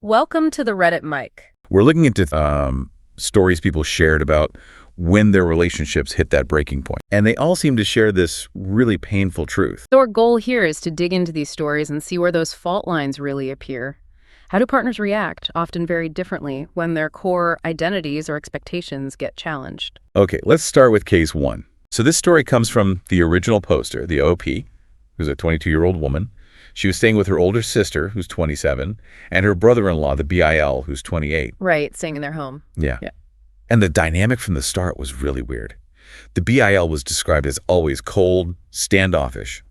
Welcome to the Reddit mic. We're looking into stories people shared about when their relationships hit that breaking point. And they all seem to share this really painful truth. So our goal here is to dig into these stories and see where those fault lines really appear. How do partners react, often very differently, when their core identities or expectations get challenged? Okay, let's start with case one. So this story comes from the original poster, the OP, who's a 22-year-old woman. She was staying with her older sister, who's 27, and her brother-in-law, the BIL, who's 28. Right, staying in their home. Yeah. And the dynamic from the start was really weird. The BIL was described as always cold, standoffish,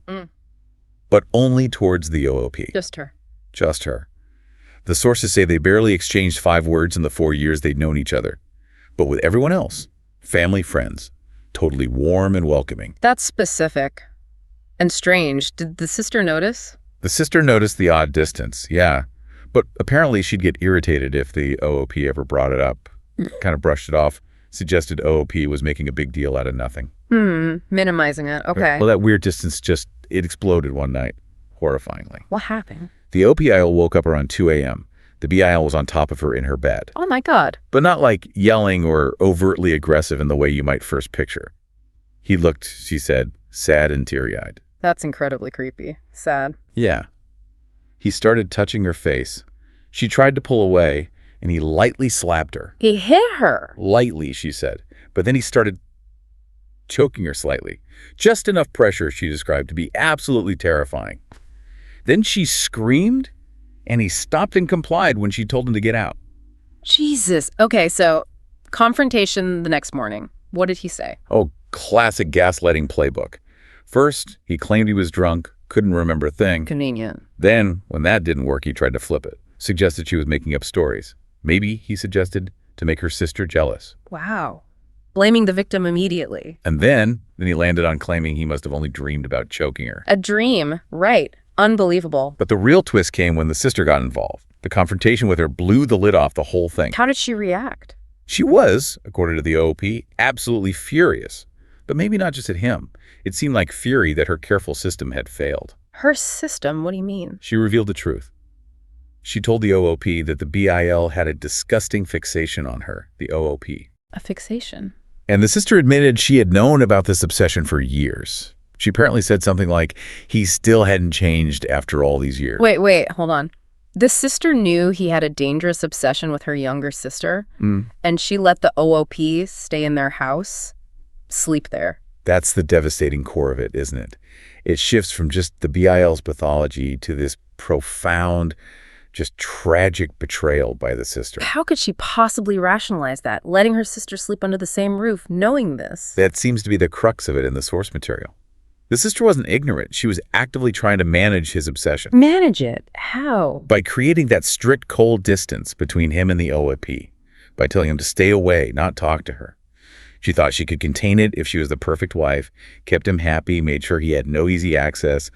but only towards the OOP. Just her. Just her. The sources say they barely exchanged 5 words in the 4 years they'd known each other. But with everyone else, family, friends, totally warm and welcoming. That's specific. And strange. Did the sister notice? The sister noticed the odd distance, yeah. But apparently she'd get irritated if the OOP ever brought it up. Kind of brushed it off, suggested OOP was making a big deal out of nothing. Minimizing it. Okay. Well, that weird distance it exploded one night, horrifyingly. What happened? The OPIL woke up around 2 a.m. The BIL was on top of her in her bed. Oh my God. But not like yelling or overtly aggressive in the way you might first picture. He looked, she said, sad and teary-eyed. That's incredibly creepy. Sad. Yeah. He started touching her face. She tried to pull away, and he lightly slapped her. He hit her. Lightly, she said. But then he started choking her slightly. Just enough pressure, she described, to be absolutely terrifying. Then she screamed, and he stopped and complied when she told him to get out. Jesus. Okay, so confrontation the next morning. What did he say? Oh, classic gaslighting playbook. First, he claimed he was drunk, couldn't remember a thing. Convenient. Then, when that didn't work, he tried to flip it. Suggested she was making up stories. Maybe, he suggested, to make her sister jealous. Wow. Blaming the victim immediately. And then he landed on claiming he must have only dreamed about choking her. A dream. Right. Unbelievable. But the real twist came when the sister got involved. The confrontation with her blew the lid off the whole thing. How did she react? She was, according to the OOP, absolutely furious. But maybe not just at him. It seemed like fury that her careful system had failed. Her system? What do you mean? She revealed the truth. She told the OOP that the BIL had a disgusting fixation on her, the OOP. A fixation? And the sister admitted she had known about this obsession for years. She apparently said something like, he still hadn't changed after all these years. Wait, hold on. The sister knew he had a dangerous obsession with her younger sister, and she let the OOP stay in their house, sleep there. That's the devastating core of it, isn't it? It shifts from just the BIL's pathology to this profound, just tragic betrayal by the sister. How could she possibly rationalize that, letting her sister sleep under the same roof, knowing this? That seems to be the crux of it in the source material. The sister wasn't ignorant. She was actively trying to manage his obsession. Manage it? How? By creating that strict, cold distance between him and the OOP. By telling him to stay away, not talk to her. She thought she could contain it if she was the perfect wife, kept him happy, made sure he had no easy access,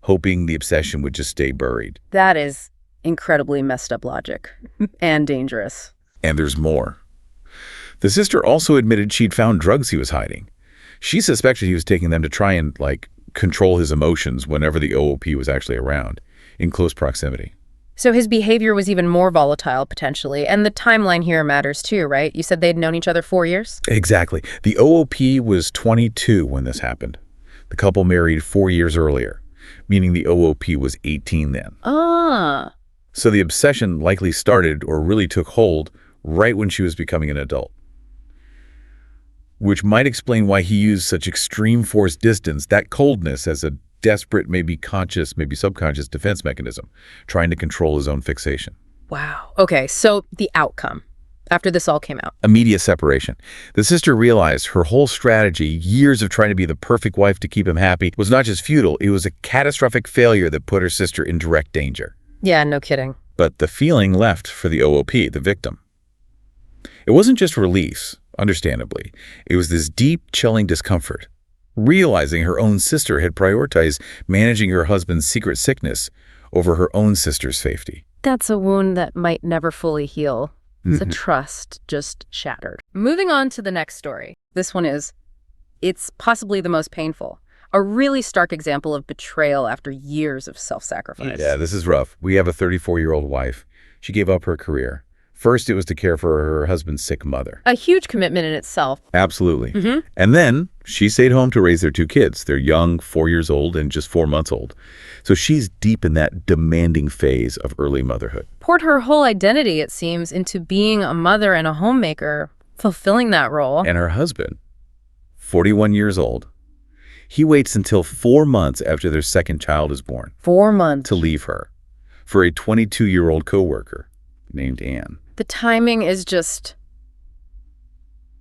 hoping the obsession would just stay buried. That is incredibly messed up logic and dangerous. And there's more. The sister also admitted she'd found drugs he was hiding. She suspected he was taking them to try and, control his emotions whenever the OOP was actually around, in close proximity. So his behavior was even more volatile, potentially. And the timeline here matters too, right? You said they'd known each other 4 years? Exactly. The OOP was 22 when this happened. The couple married 4 years earlier, meaning the OOP was 18 then. Ah. So the obsession likely started or really took hold right when she was becoming an adult. Which might explain why he used such extreme force distance, that coldness, as a desperate, maybe conscious, maybe subconscious defense mechanism, trying to control his own fixation. Wow. Okay, so the outcome, after this all came out. Immediate separation. The sister realized her whole strategy, years of trying to be the perfect wife to keep him happy, was not just futile, it was a catastrophic failure that put her sister in direct danger. Yeah, no kidding. But the feeling left for the OOP, the victim. It wasn't just release, understandably. It was this deep, chilling discomfort. Realizing her own sister had prioritized managing her husband's secret sickness over her own sister's safety. That's a wound that might never fully heal. The trust just shattered. Moving on to the next story. This one it's possibly the most painful. A really stark example of betrayal after years of self-sacrifice. Yeah, this is rough. We have a 34-year-old wife. She gave up her career. First, it was to care for her husband's sick mother. A huge commitment in itself. Absolutely. And then she stayed home to raise their 2 kids. They're young, 4 years old and just 4 months old. So she's deep in that demanding phase of early motherhood. Poured her whole identity, it seems, into being a mother and a homemaker, fulfilling that role. And her husband, 41 years old, he waits until 4 months after their second child is born. 4 months. To leave her for a 22-year-old coworker named Anne. The timing is just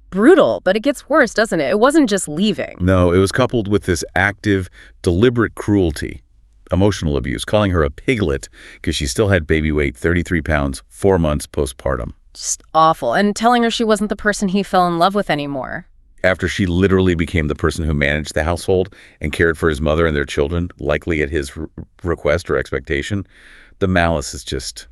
brutal, but it gets worse, doesn't it? It wasn't just leaving. No, it was coupled with this active, deliberate cruelty, emotional abuse, calling her a piglet because she still had baby weight, 33 pounds, 4 months postpartum. Just awful. And telling her she wasn't the person he fell in love with anymore. After she literally became the person who managed the household and cared for his mother and their children, likely at his request or expectation, the malice is just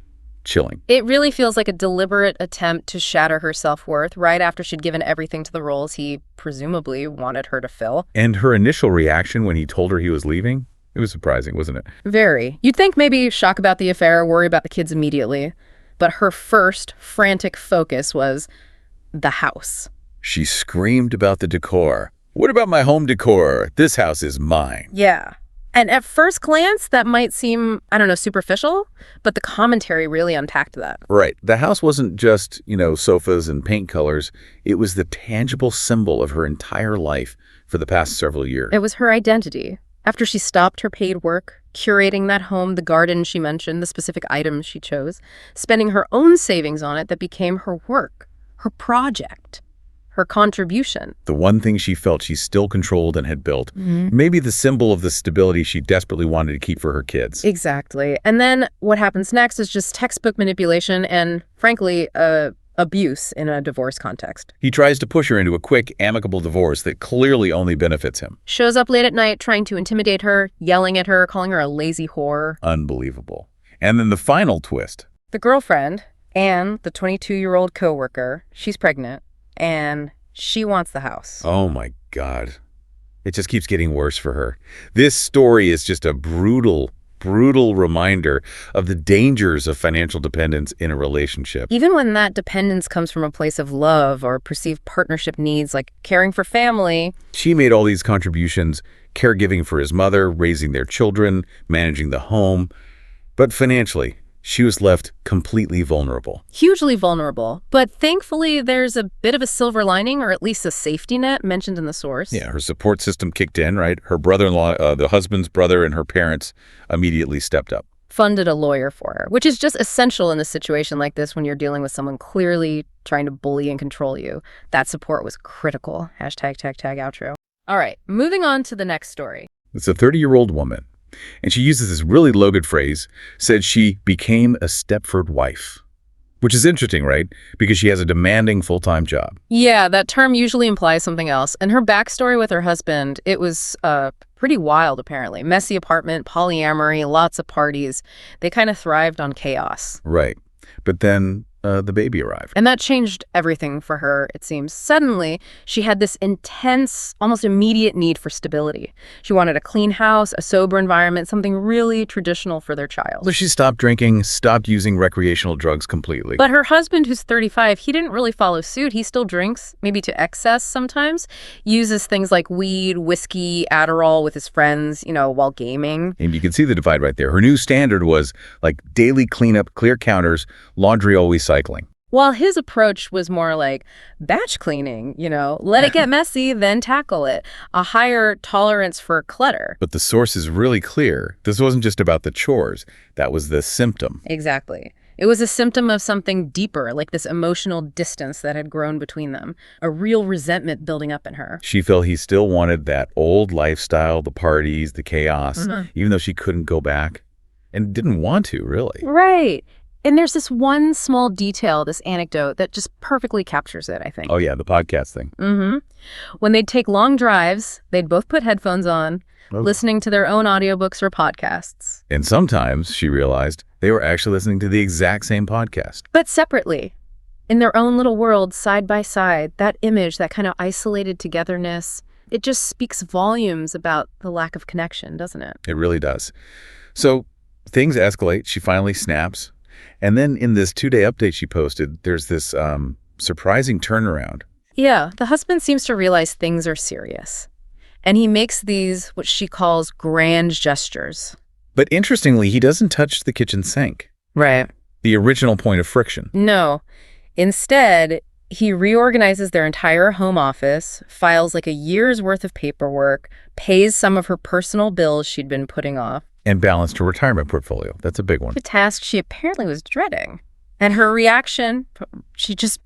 chilling. It really feels like a deliberate attempt to shatter her self-worth right after she'd given everything to the roles he presumably wanted her to fill. And her initial reaction when he told her he was leaving, it was surprising, wasn't it? Very. You'd think maybe shock about the affair, worry about the kids immediately. But her first frantic focus was the house. She screamed about the decor. What about my home decor? This house is mine. Yeah. And at first glance, that might seem, I don't know, superficial, but the commentary really unpacked that. Right. The house wasn't just, sofas and paint colors. It was the tangible symbol of her entire life for the past several years. It was her identity. After she stopped her paid work, curating that home, the garden she mentioned, the specific items she chose, spending her own savings on it that became her work, her project, her contribution. The one thing she felt she still controlled and had built. Maybe the symbol of the stability she desperately wanted to keep for her kids. Exactly. And then what happens next is just textbook manipulation and, frankly, abuse in a divorce context. He tries to push her into a quick, amicable divorce that clearly only benefits him. Shows up late at night trying to intimidate her, yelling at her, calling her a lazy whore. Unbelievable. And then the final twist. The girlfriend, Anne, the 22-year-old coworker, she's pregnant, and she wants the house. Oh my God. It just keeps getting worse for her. This story is just a brutal reminder of the dangers of financial dependence in a relationship. Even when that dependence comes from a place of love or perceived partnership needs like caring for family. She made all these contributions, caregiving for his mother, raising their children, managing the home. But financially, she was left completely vulnerable. Hugely vulnerable. But thankfully, there's a bit of a silver lining, or at least a safety net mentioned in the source. Yeah, her support system kicked in, right? Her brother-in-law, the husband's brother, and her parents immediately stepped up. Funded a lawyer for her, which is just essential in a situation like this when you're dealing with someone clearly trying to bully and control you. That support was critical. Hashtag tag outro. All right, moving on to the next story. It's a 30-year-old woman. And she uses this really loaded phrase, said she became a Stepford wife, which is interesting, right? Because she has a demanding full-time job. Yeah, that term usually implies something else. And her backstory with her husband, it was pretty wild, apparently. Messy apartment, polyamory, lots of parties. They kind of thrived on chaos. Right. But then the baby arrived. And that changed everything for her, it seems. Suddenly, she had this intense, almost immediate need for stability. She wanted a clean house, a sober environment, something really traditional for their child. So she stopped drinking, stopped using recreational drugs completely. But her husband, who's 35, he didn't really follow suit. He still drinks, maybe to excess sometimes, uses things like weed, whiskey, Adderall with his friends, while gaming. And you can see the divide right there. Her new standard was like daily cleanup, clear counters, laundry always cycling. While his approach was more like batch cleaning, let it get messy, then tackle it. A higher tolerance for clutter. But the source is really clear. This wasn't just about the chores. That was the symptom. Exactly. It was a symptom of something deeper, like this emotional distance that had grown between them, a real resentment building up in her. She felt he still wanted that old lifestyle, the parties, the chaos, even though she couldn't go back and didn't want to, really. Right. And there's this one small detail, this anecdote, that just perfectly captures it, I think. Oh, yeah, the podcast thing. When they'd take long drives, they'd both put headphones on, listening to their own audiobooks or podcasts. And sometimes, she realized, they were actually listening to the exact same podcast. But separately, in their own little world, side by side, that image, that kind of isolated togetherness, it just speaks volumes about the lack of connection, doesn't it? It really does. So things escalate. She finally snaps. And then in this 2-day update she posted, there's this surprising turnaround. Yeah, the husband seems to realize things are serious. And he makes these, what she calls, grand gestures. But interestingly, he doesn't touch the kitchen sink, Right. the original point of friction. No. Instead, he reorganizes their entire home office, files like a year's worth of paperwork, pays some of her personal bills she'd been putting off. And balanced her retirement portfolio. That's a big one. A task she apparently was dreading. And her reaction, she just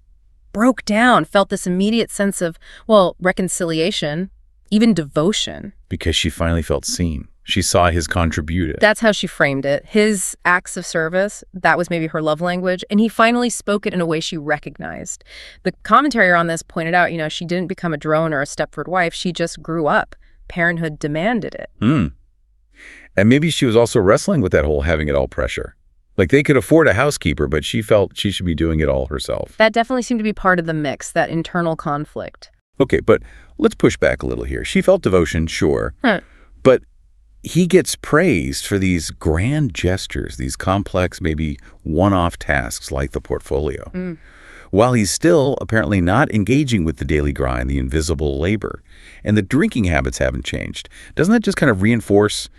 broke down, felt this immediate sense of, well, reconciliation, even devotion. Because she finally felt seen. She saw his contribution. That's how she framed it. His acts of service, that was maybe her love language, and he finally spoke it in a way she recognized. The commentary on this pointed out, she didn't become a drone or a Stepford wife, she just grew up. Parenthood demanded it. And maybe she was also wrestling with that whole having it all pressure. Like they could afford a housekeeper, but she felt she should be doing it all herself. That definitely seemed to be part of the mix, that internal conflict. Okay, but let's push back a little here. She felt devotion, sure, but he gets praised for these grand gestures, these complex, maybe one-off tasks like the portfolio, while he's still apparently not engaging with the daily grind, the invisible labor. And the drinking habits haven't changed. Doesn't that just kind of reinforce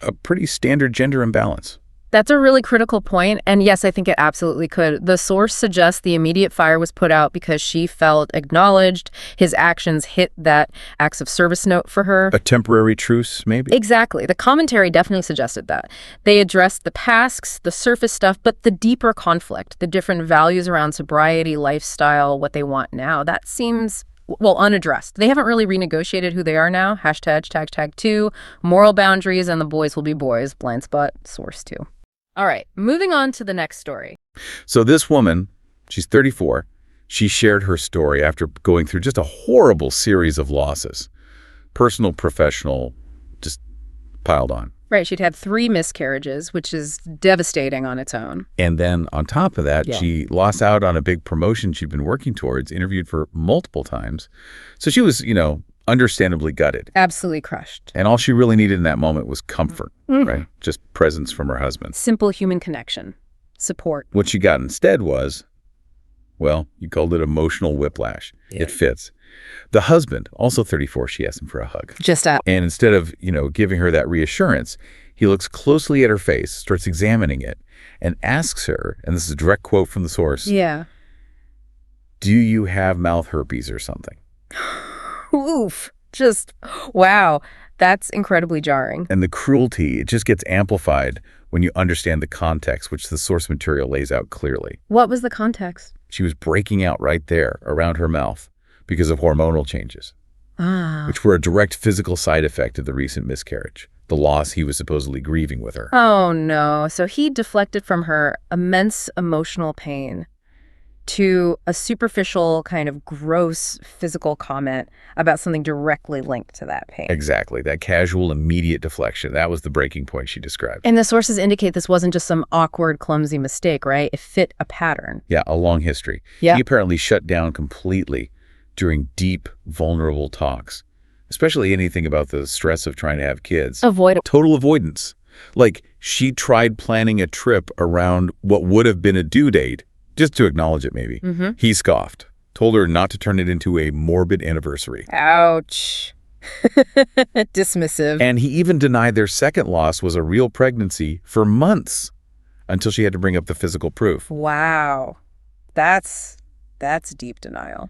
a pretty standard gender imbalance? That's a really critical point, and yes, I think it absolutely could. The source suggests the immediate fire was put out because she felt acknowledged. His actions hit that acts of service note for her. A temporary truce, maybe? Exactly. The commentary definitely suggested that. They addressed the tasks, the surface stuff, but the deeper conflict, the different values around sobriety, lifestyle, what they want now, that seems, well, unaddressed. They haven't really renegotiated who they are now. #2, moral boundaries, and the boys will be boys. Blind spot, source 2. All right, moving on to the next story. So this woman, she's 34. She shared her story after going through just a horrible series of losses. Personal, professional, just piled on. Right, she'd had 3 miscarriages, which is devastating on its own. And then on top of that, she lost out on a big promotion she'd been working towards, interviewed for multiple times. So she was, understandably gutted. Absolutely crushed. And all she really needed in that moment was comfort, right? Just presence from her husband. Simple human connection. Support. What she got instead was, well, you called it emotional whiplash. Yeah. It fits. The husband, also 34, she asked him for a hug. Just out. And instead of, giving her that reassurance, he looks closely at her face, starts examining it, and asks her, and this is a direct quote from the source, Yeah. "Do you have mouth herpes or something?" Oof. Just, wow. That's incredibly jarring. And the cruelty, it just gets amplified when you understand the context, which the source material lays out clearly. What was the context? She was breaking out right there around her mouth because of hormonal changes, which were a direct physical side effect of the recent miscarriage, the loss he was supposedly grieving with her. Oh, no. So he deflected from her immense emotional pain to a superficial kind of gross physical comment about something directly linked to that pain. Exactly. That casual, immediate deflection. That was the breaking point she described. And the sources indicate this wasn't just some awkward, clumsy mistake, right? It fit a pattern. Yeah, a long history. Yeah. He apparently shut down completely during deep, vulnerable talks, especially anything about the stress of trying to have kids. Total avoidance. Like, she tried planning a trip around what would have been a due date, just to acknowledge it maybe. He scoffed, told her not to turn it into a morbid anniversary. Ouch. Dismissive. And he even denied their second loss was a real pregnancy for months until she had to bring up the physical proof. Wow. That's deep denial.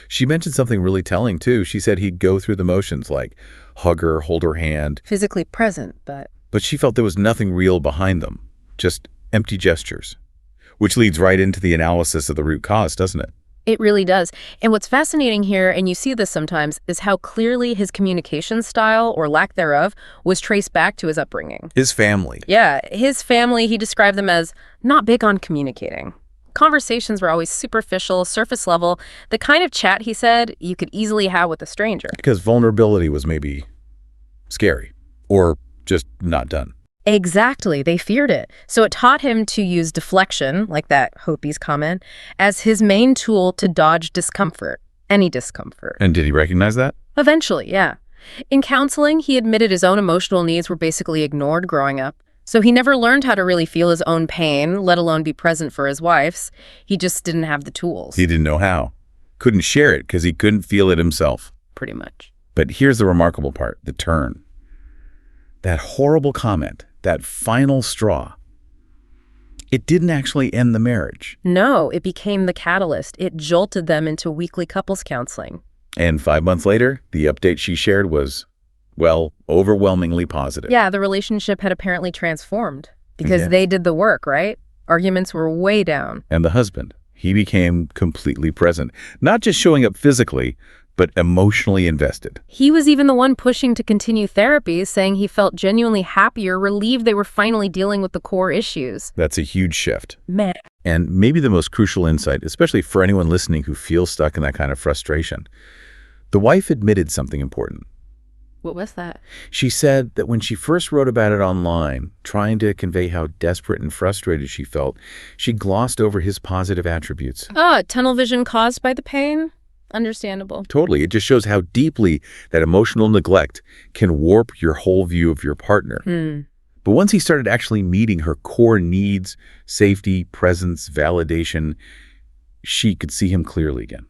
She mentioned something really telling, too. She said he'd go through the motions, like hug her, hold her hand. Physically present, but she felt there was nothing real behind them, just empty gestures. Which leads right into the analysis of the root cause, doesn't it? It really does. And what's fascinating here, and you see this sometimes, is how clearly his communication style, or lack thereof, was traced back to his upbringing. His family. Yeah, his family, he described them as not big on communicating. Conversations were always superficial, surface level, the kind of chat, he said, you could easily have with a stranger. Because vulnerability was maybe scary, or just not done. Exactly. They feared it. So it taught him to use deflection, like that Hopi's comment, as his main tool to dodge discomfort, any discomfort. And did he recognize that? Eventually, yeah. In counseling, he admitted his own emotional needs were basically ignored growing up. So he never learned how to really feel his own pain, let alone be present for his wife's. He just didn't have the tools. He didn't know how. Couldn't share it because he couldn't feel it himself. Pretty much. But here's the remarkable part, the turn. That horrible comment, that final straw, it didn't actually end the marriage. No, it became the catalyst. It jolted them into weekly couples counseling. And 5 months later, the update she shared was, well, overwhelmingly positive. Yeah, the relationship had apparently transformed because they did the work, right? Arguments were way down. And the husband, he became completely present, not just showing up physically, but emotionally invested. He was even the one pushing to continue therapy, saying he felt genuinely happier, relieved they were finally dealing with the core issues. That's a huge shift. Man. And maybe the most crucial insight, especially for anyone listening who feels stuck in that kind of frustration. The wife admitted something important. What was that? She said that when she first wrote about it online, trying to convey how desperate and frustrated she felt, she glossed over his positive attributes. Tunnel vision caused by the pain? Understandable. Totally. It just shows how deeply that emotional neglect can warp your whole view of your partner. But once he started actually meeting her core needs, safety, presence, validation, she could see him clearly again.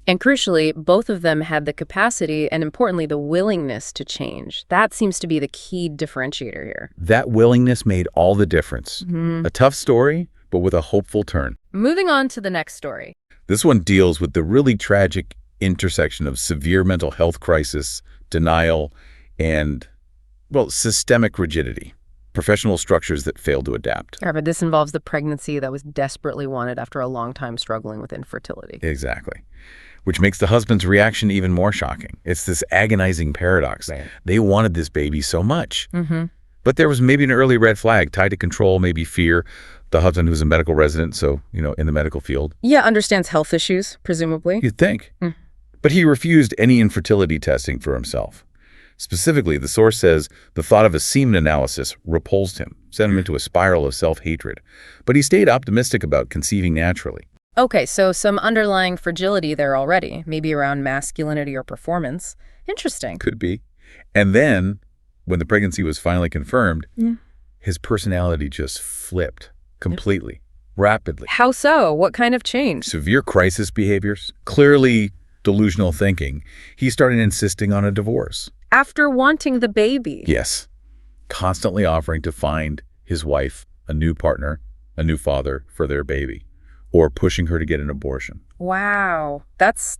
And crucially, both of them had the capacity and, importantly, the willingness to change. That seems to be the key differentiator here. That willingness made all the difference. A tough story, but with a hopeful turn. Moving on to the next story. This one deals with the really tragic intersection of severe mental health crisis, denial, and, well, systemic rigidity. Professional structures that fail to adapt. But this involves the pregnancy that was desperately wanted after a long time struggling with infertility. Exactly. Which makes the husband's reaction even more shocking. It's this agonizing paradox. Right. They wanted this baby so much. But there was maybe an early red flag tied to control, maybe fear. The husband, who's a medical resident, so, in the medical field. Yeah, understands health issues, presumably. You'd think. But he refused any infertility testing for himself. Specifically, the source says the thought of a semen analysis repulsed him, sent him into a spiral of self-hatred. But he stayed optimistic about conceiving naturally. Okay, so some underlying fragility there already, maybe around masculinity or performance. Interesting. Could be. And then, when the pregnancy was finally confirmed, his personality just flipped completely, rapidly. How so? What kind of change? Severe crisis behaviors, clearly delusional thinking. He started insisting on a divorce. After wanting the baby? Yes. Constantly offering to find his wife a new partner, a new father for their baby, or pushing her to get an abortion. Wow. That's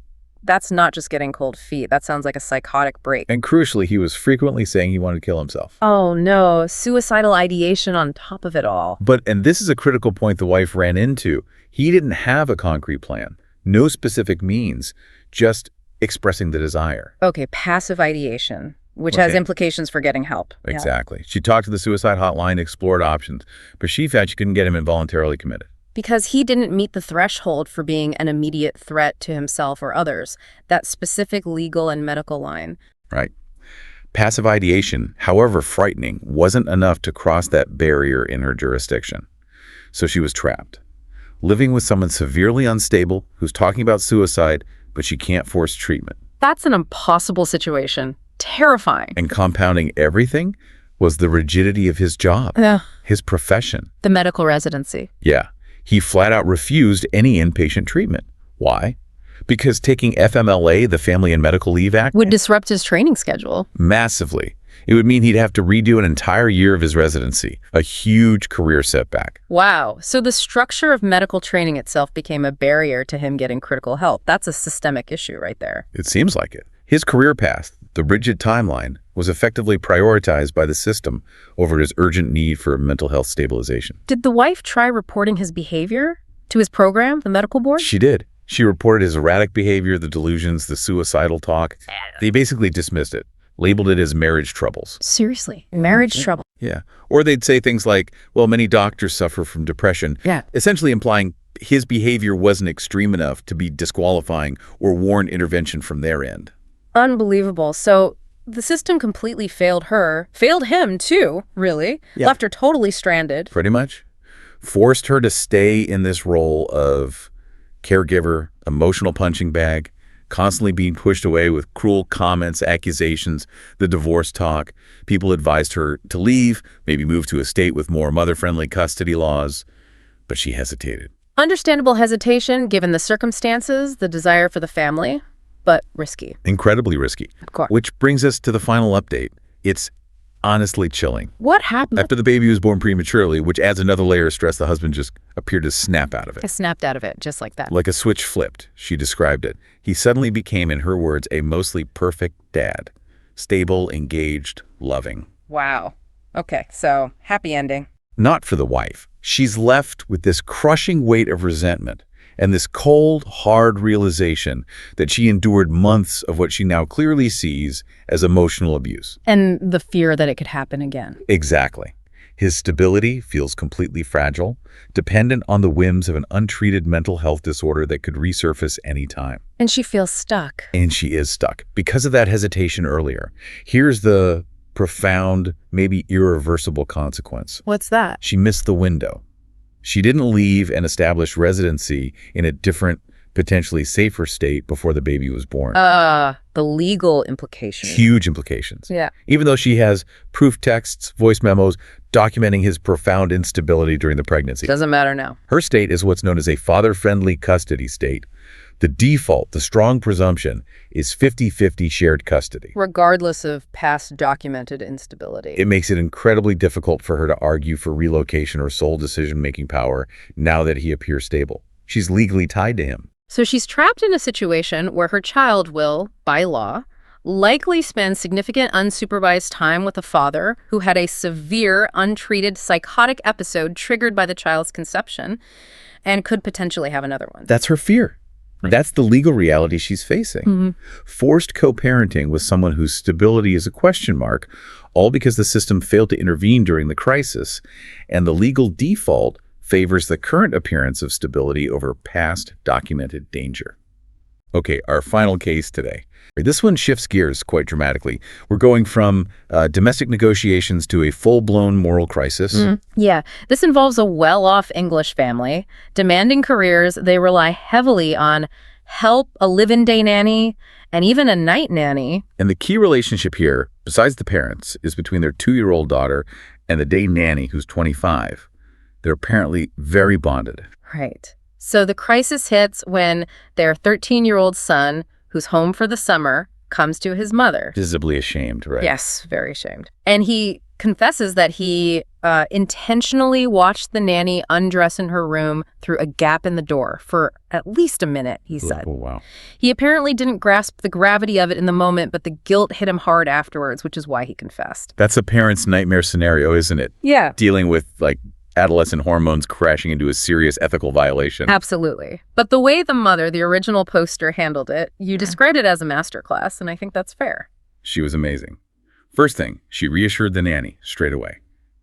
not just getting cold feet. That sounds like a psychotic break. And crucially, he was frequently saying he wanted to kill himself. Oh no, suicidal ideation on top of it all. And this is a critical point the wife ran into. He didn't have a concrete plan, no specific means, just expressing the desire. Okay, passive ideation, which has implications for getting help. Exactly. Yeah. She talked to the suicide hotline, explored options, but she found she couldn't get him involuntarily committed. Because he didn't meet the threshold for being an immediate threat to himself or others, that specific legal and medical line. Right. Passive ideation, however frightening, wasn't enough to cross that barrier in her jurisdiction. So she was trapped, living with someone severely unstable who's talking about suicide, but she can't force treatment. That's an impossible situation. Terrifying. And compounding everything was the rigidity of his job, his profession. The medical residency. Yeah. He flat out refused any inpatient treatment. Why? Because taking FMLA, the Family and Medical Leave Act, would disrupt his training schedule. Massively. It would mean he'd have to redo an entire year of his residency, a huge career setback. Wow. So the structure of medical training itself became a barrier to him getting critical help. That's a systemic issue right there. It seems like it. His career path, the rigid timeline, was effectively prioritized by the system over his urgent need for mental health stabilization. Did the wife try reporting his behavior to his program, the medical board? She did. She reported his erratic behavior, the delusions, the suicidal talk. They basically dismissed it, labeled it as marriage troubles. Seriously? Marriage trouble? Yeah. Or they'd say things like, well, many doctors suffer from depression. Yeah. Essentially implying his behavior wasn't extreme enough to be disqualifying or warrant intervention from their end. Unbelievable. So the system completely failed her, failed him too, really, left her totally stranded. Pretty much. Forced her to stay in this role of caregiver, emotional punching bag, constantly being pushed away with cruel comments, accusations, the divorce talk. People advised her to leave, maybe move to a state with more mother-friendly custody laws, but she hesitated. Understandable hesitation given the circumstances, the desire for the family, but risky. Incredibly risky. Of course. Which brings us to the final update. It's honestly chilling. What happened? After the baby was born prematurely, which adds another layer of stress, the husband just appeared to snap out of I it. snapped out of it, just like that. Like a switch flipped, she described it. He suddenly became, in her words, a mostly perfect dad. Stable, engaged, loving. Wow. Okay, so happy ending. Not for the wife. She's left with this crushing weight of resentment and this cold, hard realization that she endured months of what she now clearly sees as emotional abuse. And the fear that it could happen again. Exactly. His stability feels completely fragile, dependent on the whims of an untreated mental health disorder that could resurface any time. And she feels stuck. And she is stuck because of that hesitation earlier. Here's the profound, maybe irreversible consequence. What's that? She missed the window. She didn't leave and establish residency in a different, potentially safer state before the baby was born. The legal implications. Huge implications. Yeah. Even though she has proof texts, voice memos, documenting his profound instability during the pregnancy. Doesn't matter now. Her state is what's known as a father-friendly custody state. The default, the strong presumption, is 50-50 shared custody. Regardless of past documented instability. It makes it incredibly difficult for her to argue for relocation or sole decision-making power now that he appears stable. She's legally tied to him. So she's trapped in a situation where her child will, by law, likely spend significant unsupervised time with a father who had a severe, untreated psychotic episode triggered by the child's conception and could potentially have another one. That's her fear. That's the legal reality she's facing. Forced co-parenting with someone whose stability is a question mark, all because the system failed to intervene during the crisis, and the legal default favors the current appearance of stability over past documented danger. Okay, our final case today. This one shifts gears quite dramatically. We're going from domestic negotiations to a full-blown moral crisis. Yeah, this involves a well-off English family. Demanding careers, they rely heavily on help, a live-in day nanny, and even a night nanny. And the key relationship here, besides the parents, is between their 2-year-old daughter and the day nanny who's 25. They're apparently very bonded. Right. So the crisis hits when their 13-year-old son, who's home for the summer, comes to his mother. Visibly ashamed, right? Yes, very ashamed. And he confesses that he intentionally watched the nanny undress in her room through a gap in the door for at least a minute, he said. Oh, wow. He apparently didn't grasp the gravity of it in the moment, but the guilt hit him hard afterwards, which is why he confessed. That's a parent's nightmare scenario, isn't it? Yeah. Dealing with, adolescent hormones crashing into a serious ethical violation. Absolutely. But the way the mother, the original poster, handled it, you described it as a masterclass, and I think that's fair. She was amazing. First thing, she reassured the nanny straight away.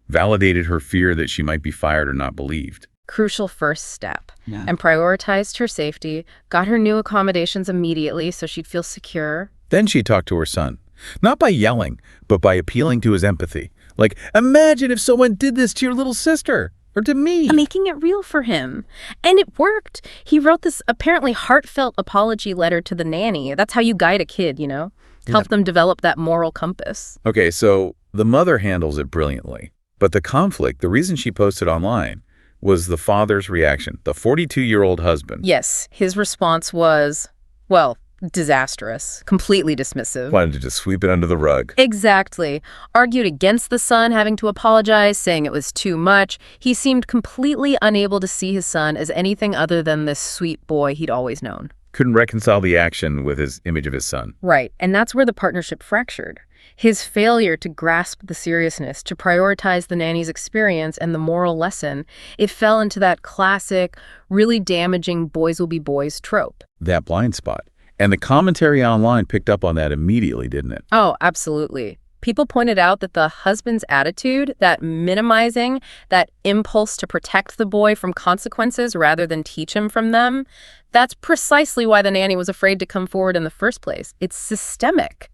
Validated her fear that she might be fired or not believed. Crucial first step. Yeah. And prioritized her safety, got her new accommodations immediately so she'd feel secure. Then she talked to her son. Not by yelling, but by appealing to his empathy. Like, imagine if someone did this to your little sister, or to me. Making it real for him. And it worked. He wrote this apparently heartfelt apology letter to the nanny. That's how you guide a kid, Help them develop that moral compass. Okay, so the mother handles it brilliantly. But the conflict, the reason she posted online, was the father's reaction, the 42-year-old husband. Yes, his response was, well, disastrous, completely dismissive. Wanted to just sweep it under the rug. Exactly. Argued against the son having to apologize, saying it was too much. He seemed completely unable to see his son as anything other than this sweet boy he'd always known. Couldn't reconcile the action with his image of his son. Right, and that's where the partnership fractured. His failure to grasp the seriousness, to prioritize the nanny's experience and the moral lesson, it fell into that classic, really damaging boys will be boys trope. That blind spot. And the commentary online picked up on that immediately, didn't it? Oh, absolutely. People pointed out that the husband's attitude, that minimizing, that impulse to protect the boy from consequences rather than teach him from them, that's precisely why the nanny was afraid to come forward in the first place. It's systemic.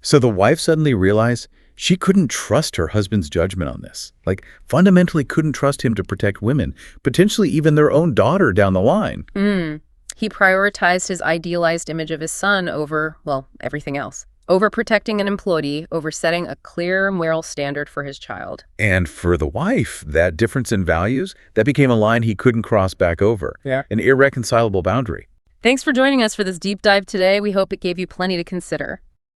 So the wife suddenly realized she couldn't trust her husband's judgment on this. Fundamentally couldn't trust him to protect women, potentially even their own daughter down the line. He prioritized his idealized image of his son over, well, everything else. Over protecting an employee, over setting a clear moral standard for his child. And for the wife, that difference in values, that became a line he couldn't cross back over. Yeah. An irreconcilable boundary. Thanks for joining us for this deep dive today. We hope it gave you plenty to consider.